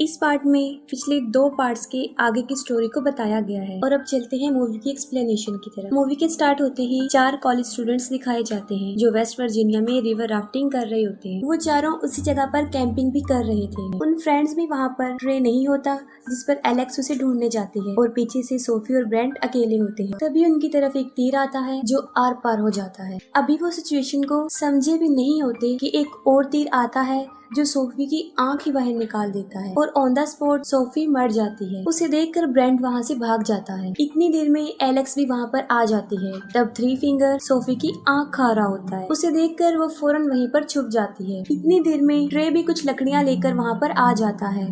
इस पार्ट में पिछले 2 पार्ट्स के आगे की स्टोरी को बताया गया है। और अब चलते हैं मूवी की एक्सप्लेनेशन की तरफ। मूवी के स्टार्ट होते ही 4 कॉलेज स्टूडेंट्स दिखाए जाते हैं जो वेस्ट वर्जीनिया में रिवर राफ्टिंग कर रहे होते हैं। वो चारों उसी जगह पर कैंपिंग भी कर रहे थे। उन फ्रेंड्स भी वहाँ पर ट्रे नहीं होता जिस पर एलेक्स उसे ढूंढने जाती है और पीछे से सोफी और ब्रेंट अकेले होते हैं। तभी उनकी तरफ एक तीर आता है जो आर पार हो जाता है। अभी वो सिचुएशन को समझे भी नहीं होते कि एक और तीर आता है जो सोफी की आंख ही बाहर निकाल देता है और ऑन द स्पॉट सोफी मर जाती है। उसे देखकर ब्रेंट वहाँ से भाग जाता है। इतनी देर में एलेक्स भी वहाँ पर आ जाती है। तब थ्री फिंगर सोफी की आंख खा रहा होता है। उसे देखकर वो फौरन वहीं पर छुप जाती है। इतनी देर में ट्रे भी कुछ लकड़ियाँ लेकर वहाँ पर आ जाता है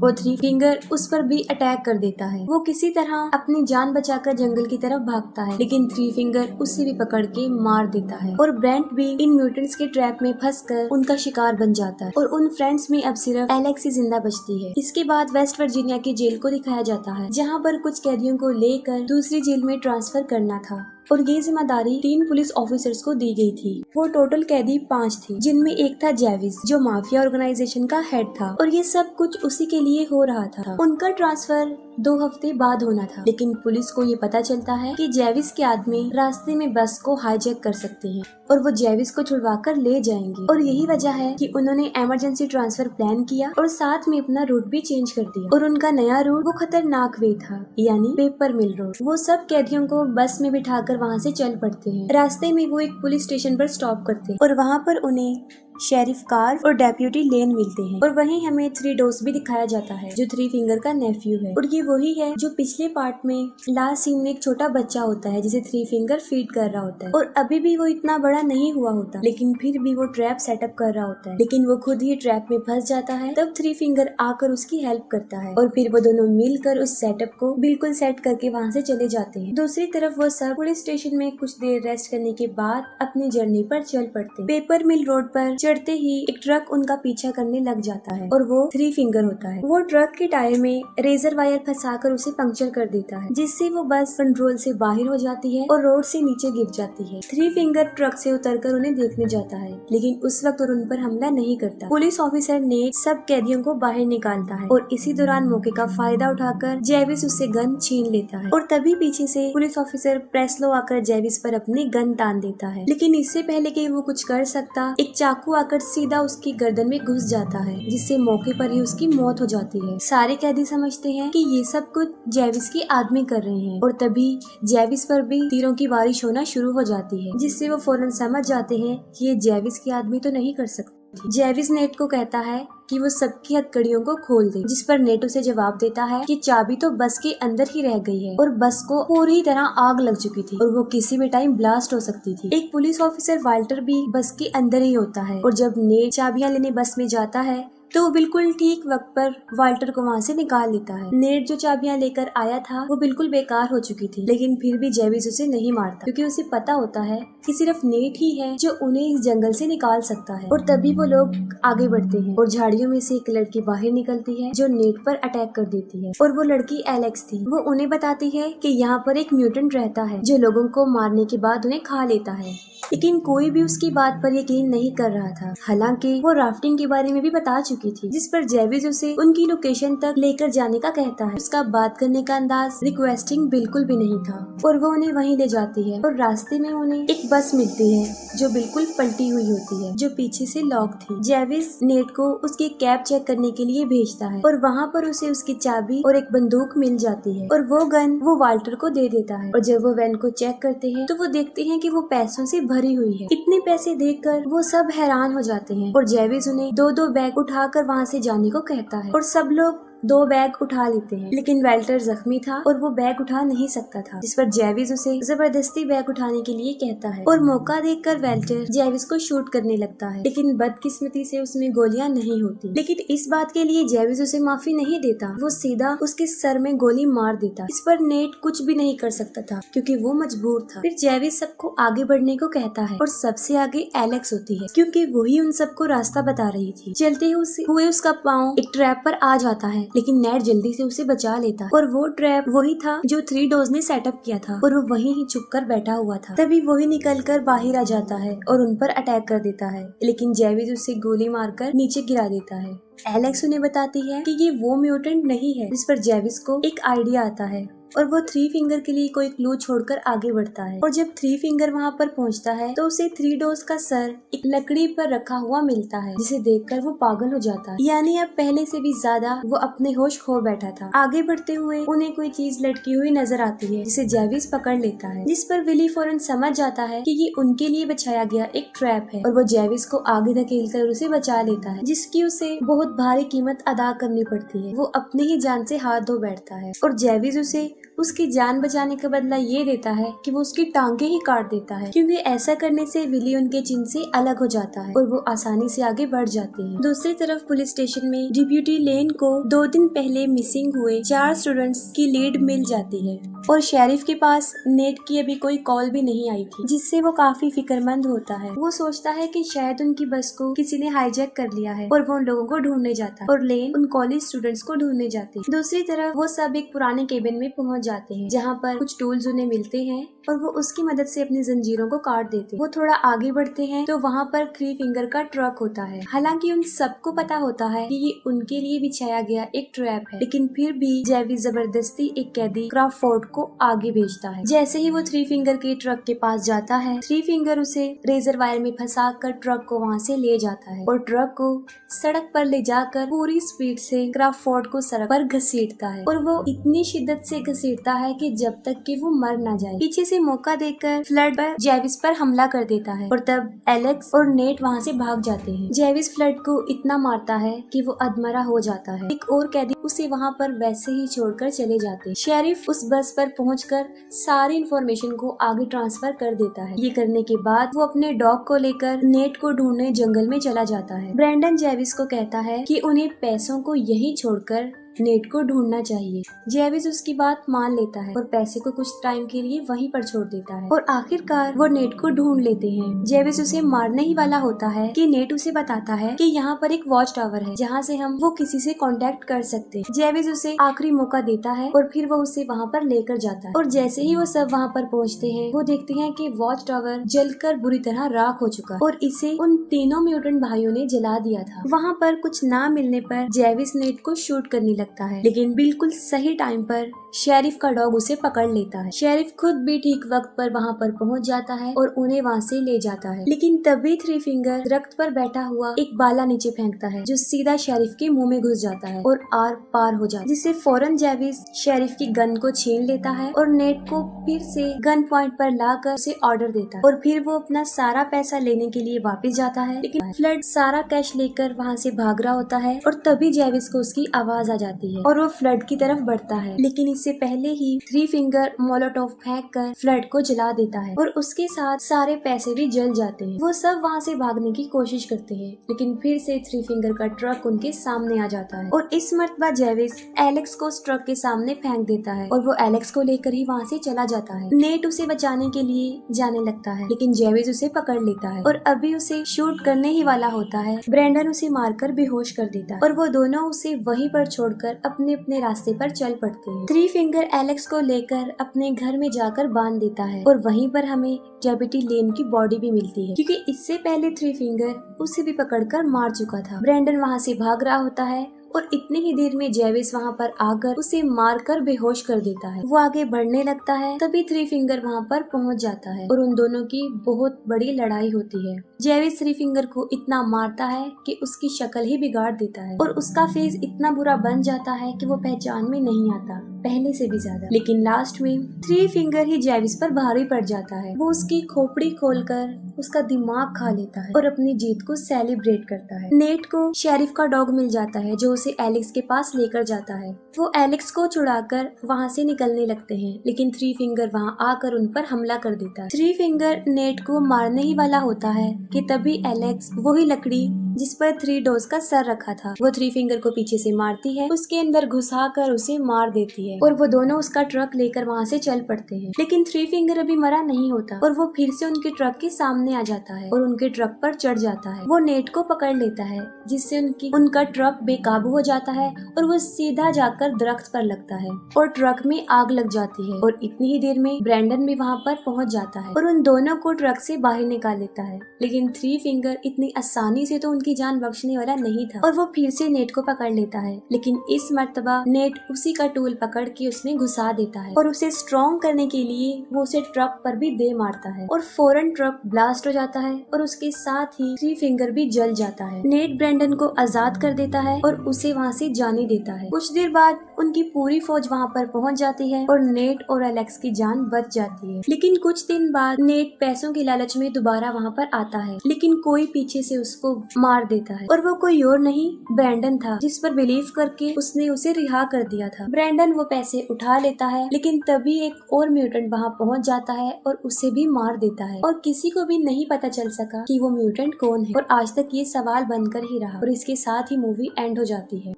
और थ्री फिंगर उस पर भी अटैक कर देता है। वो किसी तरह अपनी जान बचाकर जंगल की तरफ भागता है, लेकिन थ्री फिंगर उसे भी पकड़ के मार देता है और ब्रेंट भी इन म्यूटेंट्स के ट्रैप में फंसकर उनका शिकार बन जाता है और उन फ्रेंड्स में अब सिर्फ एलेक्स ही जिंदा बचती है। इसके बाद वेस्ट वर्जीनिया की जेल को दिखाया जाता है जहाँ पर कुछ कैदियों को लेकर दूसरी जेल में ट्रांसफर करना था और ये जिम्मेदारी 3 पुलिस ऑफिसर्स को दी गई थी। वो टोटल कैदी 5 थे, जिनमें एक था जेविस जो माफिया ऑर्गेनाइजेशन का हेड था और ये सब कुछ उसी के लिए हो रहा था। उनका ट्रांसफर 2 हफ्ते बाद होना था, लेकिन पुलिस को ये पता चलता है कि जेविस के आदमी रास्ते में बस को हाईजैक कर सकते हैं और वो जेविस को छुड़वा कर ले जाएंगे और यही वजह है कि उन्होंने इमरजेंसी ट्रांसफर प्लान किया और साथ में अपना रूट भी चेंज कर दिया और उनका नया रूट वो खतरनाक वे था, यानी पेपर मिल रोड। वो सब कैदियों को बस में बिठाकर वहाँ से चल पड़ते हैं। रास्ते में वो एक पुलिस स्टेशन पर स्टॉप करते हैं और वहाँ पर उन्हें शेरिफ कार्ल और डेप्यूटी लेन मिलते हैं और वहीं हमें 3 डोस भी दिखाया जाता है जो थ्री फिंगर का नेफ्यू है और ये वही है जो पिछले पार्ट में लास्ट सीन में एक छोटा बच्चा होता है जिसे थ्री फिंगर फीड कर रहा होता है और अभी भी वो इतना बड़ा नहीं हुआ होता, लेकिन फिर भी वो ट्रैप सेटअप कर रहा होता है, लेकिन वो खुद ही ट्रैप में फंस जाता है। तब थ्री फिंगर आकर उसकी हेल्प करता है और फिर वो दोनों मिलकर उस सेटअप को बिल्कुल सेट करके वहाँ से चले जाते हैं। दूसरी तरफ वो सब पुलिस स्टेशन में कुछ देर रेस्ट करने के बाद अपनी जर्नी पर चल पड़ते। पेपर मिल रोड पर चढ़ते ही एक ट्रक उनका पीछा करने लग जाता है और वो थ्री फिंगर होता है। वो ट्रक के टायर में रेजर वायर फंसाकर उसे पंक्चर कर देता है, जिससे वो बस कंट्रोल से बाहर हो जाती है और रोड से नीचे गिर जाती है। थ्री फिंगर ट्रक से उतरकर उन्हें देखने जाता है, लेकिन उस वक्त उन पर हमला नहीं करता। पुलिस ऑफिसर ने सब कैदियों को बाहर निकालता है और इसी दौरान मौके का फायदा उठाकर जेविस उससे गन छीन लेता है और तभी पीछे से पुलिस ऑफिसर प्रेस्लो आकर जेविस पर अपनी गन तान देता है, लेकिन इससे पहले कि वो कुछ कर सकता, एक चाकू आकर सीधा उसकी गर्दन में घुस जाता है, जिससे मौके पर ही उसकी मौत हो जाती है। सारे कैदी समझते हैं कि ये सब कुछ जेविस के आदमी कर रहे हैं और तभी जेविस पर भी तीरों की बारिश होना शुरू हो जाती है, जिससे वो फौरन समझ जाते हैं कि ये जेविस के आदमी तो नहीं कर सकते। जेविस नेट को कहता है कि वो सबकी हथकड़ियों को खोल दे, जिस पर नेट उसे जवाब देता है कि चाबी तो बस के अंदर ही रह गई है और बस को पूरी तरह आग लग चुकी थी और वो किसी भी टाइम ब्लास्ट हो सकती थी। एक पुलिस ऑफिसर वाल्टर भी बस के अंदर ही होता है और जब नेट चाबियां लेने बस में जाता है तो वो बिल्कुल ठीक वक्त पर वाल्टर को वहाँ से निकाल लेता है। नेट जो चाबियां लेकर आया था वो बिल्कुल बेकार हो चुकी थी, लेकिन फिर भी जेविस उसे नहीं मारता क्योंकि उसे पता होता है कि सिर्फ नेट ही है जो उन्हें इस जंगल से निकाल सकता है। और तभी वो लोग आगे बढ़ते हैं और झाड़ियों में से एक लड़की बाहर निकलती है जो नेट पर अटैक कर देती है और वो लड़की एलेक्स थी। वो उन्हें बताती है कि यहाँ पर एक म्यूटेंट रहता है जो लोगों को मारने के बाद उन्हें खा लेता है, लेकिन कोई भी उसकी बात पर यकीन नहीं कर रहा था। हालांकि वो राफ्टिंग के बारे में भी बता चुकी थी, जिस पर जेविस उसे उनकी लोकेशन तक लेकर जाने का कहता है। उसका बात करने का अंदाज रिक्वेस्टिंग बिल्कुल भी नहीं था और वो उन्हें वहीं ले जाती है और रास्ते में उन्हें एक बस मिलती है जो बिल्कुल पलटी हुई होती है, जो पीछे से लॉक थी। जेविस नेट को उसकी कैब चेक करने के लिए भेजता है और वहाँ पर उसे उसकी चाबी और एक बंदूक मिल जाती है और वो गन वो वाल्टर को दे देता है। और जब वो वैन को चेक करते हैं तो वो देखते हैं कि वो पैसों से भरी हुई है। इतने पैसे देखकर वो सब हैरान हो जाते हैं और जेविस उन्हें 2-2 बैग उठाकर वहाँ से जाने को कहता है और सब लोग 2 बैग उठा लेते हैं, लेकिन वाल्टर जख्मी था और वो बैग उठा नहीं सकता था, जिस पर जेविस उसे जबरदस्ती बैग उठाने के लिए कहता है और मौका देखकर वाल्टर जेविस को शूट करने लगता है, लेकिन बदकिस्मती से उसमें गोलियां नहीं होती। लेकिन इस बात के लिए जेविस उसे माफी नहीं देता, वो सीधा उसके सर में गोली मार देता। इस पर नेट कुछ भी नहीं कर सकता था क्योंकि वो मजबूर था। फिर जेविस सबको आगे बढ़ने को कहता है और सबसे आगे एलेक्स होती है क्योंकि वही उन सबको रास्ता बता रही थी। चलते हुए उसका पाँव एक ट्रैप पर आ जाता है, लेकिन नेट जल्दी से उसे बचा लेता है और वो ट्रैप वही था जो 3 डोज ने सेटअप किया था और वो वहीं ही छुपकर बैठा हुआ था। तभी वही निकलकर बाहर आ जाता है और उन पर अटैक कर देता है, लेकिन जेविस उसे गोली मारकर नीचे गिरा देता है एलेक्स उन्हें बताती है कि ये वो म्यूटेंट नहीं है, जिस पर जेविस को एक आइडिया आता है और वो थ्री फिंगर के लिए कोई क्लू छोड़कर आगे बढ़ता है। और जब थ्री फिंगर वहाँ पर पहुँचता है तो उसे थ्री डोर्स का सर एक लकड़ी पर रखा हुआ मिलता है, जिसे देखकर वो पागल हो जाता है। यानी अब पहले से भी ज्यादा वो अपने होश खो बैठा था। आगे बढ़ते हुए उन्हें कोई चीज लटकी हुई नजर आती है, जिसे जेविस पकड़ लेता है, जिस पर विली फौरन समझ जाता है कि ये उनके लिए बिछाया गया एक ट्रैप है और वो जेविस को आगे धकेल कर उसे बचा लेता है, जिसकी उसे बहुत भारी कीमत अदा करनी पड़ती है। वो अपने ही जान से हाथ धो बैठता है और जेविस उसे उसकी जान बचाने का बदला ये देता है कि वो उसकी टांगे ही काट देता है, क्योंकि ऐसा करने से विली उनके चिन्ह से अलग हो जाता है और वो आसानी से आगे बढ़ जाते हैं। दूसरी तरफ पुलिस स्टेशन में डिप्यूटी लेन को 2 दिन पहले मिसिंग हुए 4 स्टूडेंट्स की लीड मिल जाती है और शेरिफ के पास नेट की अभी कोई कॉल भी नहीं आई थी, जिससे वो काफी फिक्रमंद होता है। वो सोचता है कि शायद उनकी बस को किसी ने हाईजैक कर लिया है और वो उन लोगों को ढूंढने जाता है और लेन उन कॉलेज स्टूडेंट्स को ढूंढने जाते हैं। दूसरी तरफ वो सब एक पुराने केबिन में पहुंच जाते हैं, जहाँ पर कुछ टूल्स उन्हें मिलते हैं और वो उसकी मदद से अपनी जंजीरों को काट देते हैं। वो थोड़ा आगे बढ़ते हैं तो वहाँ पर थ्री फिंगर का ट्रक होता है। हालांकि उन सबको पता होता है कि ये उनके लिए बिछाया गया एक ट्रैप है, लेकिन फिर भी जेविस जबरदस्ती एक कैदी क्रॉफोर्ड को आगे भेजता है। जैसे ही वो थ्री फिंगर के ट्रक के पास जाता है, थ्री फिंगर उसे रेजर वायर में फंसा कर ट्रक को वहाँ से ले जाता है और ट्रक को सड़क पर ले जाकर पूरी स्पीड से क्रॉफोर्ड को सड़क पर घसीटता है और वो इतनी शिद्दत से घसीटता है कि जब तक कि वो मर ना जाए। पीछे से मौका देकर फ्लड पर जेविस पर हमला कर देता है और तब एलेक्स और नेट वहाँ से भाग जाते हैं। जेविस फ्लड को इतना मारता है कि वो अधमरा हो जाता है। एक और कैदी उसे वहाँ पर वैसे ही छोड़कर चले जाते हैं। शेरिफ उस बस पर पहुंचकर सारी इंफॉर्मेशन को आगे ट्रांसफर कर देता है। ये करने के बाद वो अपने डॉग को लेकर नेट को ढूंढने जंगल में चला जाता है। ब्रैंडन जेविस को कहता है कि उन्हें पैसों को यही छोड़कर नेट को ढूंढना चाहिए। जेविस उसकी बात मान लेता है और पैसे को कुछ टाइम के लिए वहीं पर छोड़ देता है और आखिरकार वो नेट को ढूंढ लेते हैं। जेविस उसे मारने ही वाला होता है कि नेट उसे बताता है कि यहाँ पर एक वॉच टावर है, जहाँ से हम वो किसी से कांटेक्ट कर सकते हैं। जेविस उसे आखिरी मौका देता है और फिर वो उसे वहाँ पर लेकर जाता है और जैसे ही वो सब वहाँ पर पहुँचते हैं, वो देखते हैं कि वॉच टावर जलकर बुरी तरह राख हो चुका और इसे उन तीनों म्यूटेंट भाइयों ने जला दिया था। वहाँ पर कुछ ना मिलने पर जेविस नेट को शूट करने लगता है, लेकिन बिल्कुल सही टाइम पर शेरिफ का डॉग उसे पकड़ लेता है। शेरिफ खुद भी ठीक वक्त पर वहाँ पर पहुँच जाता है और उन्हें वहाँ से ले जाता है, लेकिन तभी थ्री फिंगर दरख्त पर बैठा हुआ एक बाला नीचे फेंकता है, जो सीधा शेरिफ के मुंह में घुस जाता है और आर पार हो जाता है, जिससे फौरन जेविस शेरिफ की गन को छीन लेता है और नेट को फिर से गन पॉइंट पर लाकर उसे ऑर्डर देता है और फिर वो अपना सारा पैसा लेने के लिए वापस जाता है। लेकिन फ्लड सारा कैश लेकर वहाँ से भाग रहा होता है और तभी जेविस को उसकी आवाज आ जाती है और वो फ्लड की तरफ बढ़ता है, लेकिन इससे पहले ही थ्री फिंगर मोलोटोव फेंक कर फ्लड को जला देता है और उसके साथ सारे पैसे भी जल जाते हैं। वो सब वहाँ से भागने की कोशिश करते हैं, लेकिन फिर से थ्री फिंगर का ट्रक उनके सामने आ जाता है और इस मर्तबा जेविस एलेक्स को उस ट्रक के सामने फेंक देता है और वो एलेक्स को लेकर ही वहाँ से चला जाता है। नेट उसे बचाने के लिए जाने लगता है, लेकिन जेविस उसे पकड़ लेता है और अभी उसे शूट करने ही वाला होता है। ब्रैंडन उसे मारकर बेहोश कर देता है और वो दोनों उसे वहीं पर छोड़कर अपने अपने रास्ते पर चल पड़ते हैं। थ्री फिंगर एलेक्स को लेकर अपने घर में जाकर बांध देता है और वहीं पर हमें डेप्यूटी लेन की बॉडी भी मिलती है, क्योंकि इससे पहले थ्री फिंगर उसे भी पकड़कर मार चुका था। ब्रैंडन वहाँ से भाग रहा होता है और इतनी ही देर में जेविस वहाँ पर आकर उसे मारकर बेहोश कर देता है। वो आगे बढ़ने लगता है, तभी थ्री फिंगर वहाँ पर पहुँच जाता है और उन दोनों की बहुत बड़ी लड़ाई होती है। जेविस थ्री फिंगर को इतना मारता है कि उसकी शक्ल ही बिगाड़ देता है और उसका फेस इतना बुरा बन जाता है कि वो पहचान में नहीं आता पहले से भी ज्यादा। लेकिन लास्ट में थ्री फिंगर ही जेविस पर भारी पड़ जाता है। वो उसकी खोपड़ी खोलकर उसका दिमाग खा लेता है और अपनी जीत को सेलिब्रेट करता है। नेट को शेरिफ का डॉग मिल जाता है, जो उसे एलेक्स के पास लेकर जाता है। वो एलेक्स को छुड़ाकर वहाँ से निकलने लगते हैं, लेकिन थ्री फिंगर वहाँ आकर उन पर हमला कर देता है। थ्री फिंगर नेट को मारने ही वाला होता है कि तभी एलेक्स वही लकड़ी जिस पर थ्री डोर्स का सर रखा था, वो थ्री फिंगर को पीछे से मारती है, उसके अंदर घुसाकर उसे मार देती है और वो दोनों उसका ट्रक लेकर वहाँ से चल पड़ते हैं। लेकिन थ्री फिंगर अभी मरा नहीं होता और वो फिर से उनके ट्रक के सामने आ जाता है और उनके ट्रक पर चढ़ जाता है। वो नेट को पकड़ लेता है, जिससे उनका ट्रक बेकाबू हो जाता है और वो सीधा जाकर दरख्त पर लगता है और ट्रक में आग लग जाती है और इतनी ही देर में ब्रैंडन भी वहाँ पर पहुँच जाता है और उन दोनों को ट्रक से बाहर निकाल लेता है। लेकिन थ्री फिंगर इतनी आसानी से तो उनकी जान बख्शने वाला नहीं था और वो फिर से नेट को पकड़ लेता है। लेकिन इस मर्तबा नेट उसी का टूल पकड़ के उसमें घुसा देता है और उसे स्ट्रॉन्ग करने के लिए वो उसे ट्रक पर भी दे मारता है और फौरन ट्रक ब्लास्ट हो जाता है और उसके साथ ही थ्री फिंगर भी जल जाता है। नेट ब्रैंडन को आजाद कर देता है और उसे वहाँ से जाने देता है। कुछ देर बाद उनकी पूरी फौज वहाँ पर पहुँच जाती है और नेट और एलेक्स की जान बच जाती है। लेकिन कुछ दिन बाद नेट पैसों के लालच में दोबारा वहाँ पर आता है, लेकिन कोई पीछे से उसको मार देता है और वो कोई और नहीं ब्रैंडन था, जिस पर बिलीव करके उसने उसे रिहा कर दिया था। ब्रैंडन वो पैसे उठा लेता है, लेकिन तभी एक और म्यूटेंट वहाँ पहुँच जाता है और उसे भी मार देता है और किसी को भी नहीं पता चल सका कि वो म्यूटेंट कौन है और आज तक ये सवाल बनकर ही रहा और इसके साथ ही मूवी एंड हो जाती है।